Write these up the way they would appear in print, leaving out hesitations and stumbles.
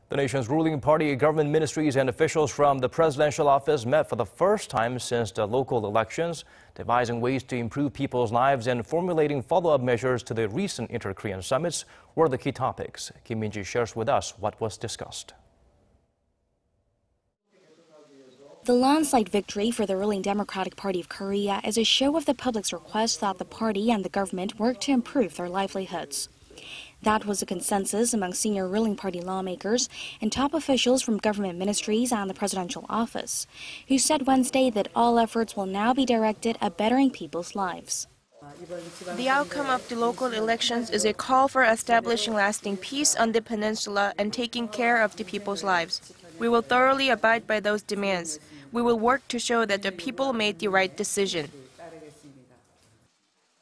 The nation's ruling party, government ministries, and officials from the presidential office met for the first time since the local elections, devising ways to improve people's lives and formulating follow-up measures to the recent inter-Korean summits were the key topics. Kim Min-ji shares with us what was discussed. The landslide victory for the ruling Democratic Party of Korea is a show of the public's request that the party and the government work to improve their livelihoods. That was a consensus among senior ruling party lawmakers and top officials from government ministries and the presidential office, who said Wednesday that all efforts will now be directed at bettering people's lives. The outcome of the local elections is a call for establishing lasting peace on the peninsula and taking care of the people's lives. We will thoroughly abide by those demands. We will work to show that the people made the right decision.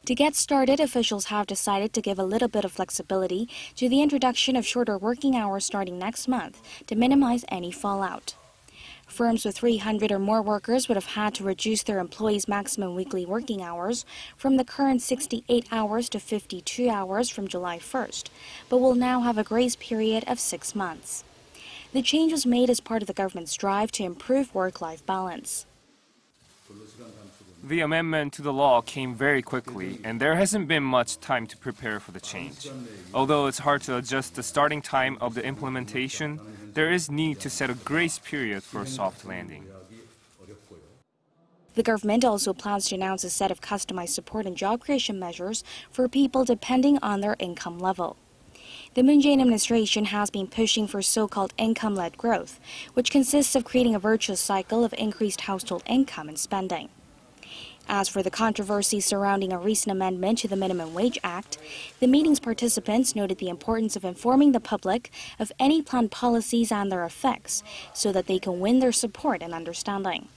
To get started, officials have decided to give a little bit of flexibility to the introduction of shorter working hours starting next month to minimize any fallout. Firms with 300 or more workers would have had to reduce their employees' maximum weekly working hours from the current 68 hours to 52 hours from July 1st, but will now have a grace period of 6 months. The change was made as part of the government's drive to improve work-life balance. The amendment to the law came very quickly, and there hasn't been much time to prepare for the change. Although it's hard to adjust the starting time of the implementation, there is need to set a grace period for a soft landing. The government also plans to announce a set of customized support and job creation measures for people depending on their income level. The Moon Jae-in administration has been pushing for so-called income-led growth, which consists of creating a virtuous cycle of increased household income and spending. As for the controversy surrounding a recent amendment to the Minimum Wage Act, the meeting's participants noted the importance of informing the public of any planned policies and their effects so that they can win their support and understanding.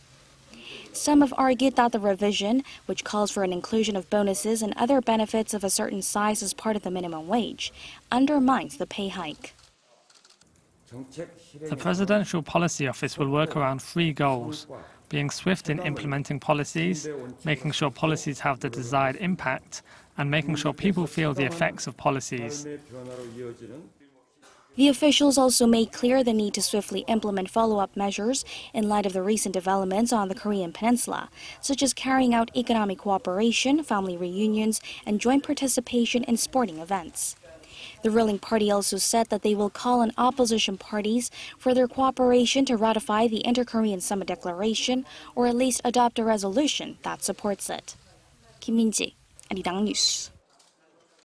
Some have argued that the revision, which calls for an inclusion of bonuses and other benefits of a certain size as part of the minimum wage, undermines the pay hike. The Presidential Policy Office will work around 3 goals: being swift in implementing policies, making sure policies have the desired impact, and making sure people feel the effects of policies. The officials also made clear the need to swiftly implement follow-up measures in light of the recent developments on the Korean peninsula, such as carrying out economic cooperation, family reunions, and joint participation in sporting events. The ruling party also said that they will call on opposition parties for their cooperation to ratify the Inter-Korean Summit Declaration or at least adopt a resolution that supports it. Kim Min-ji, Arirang News.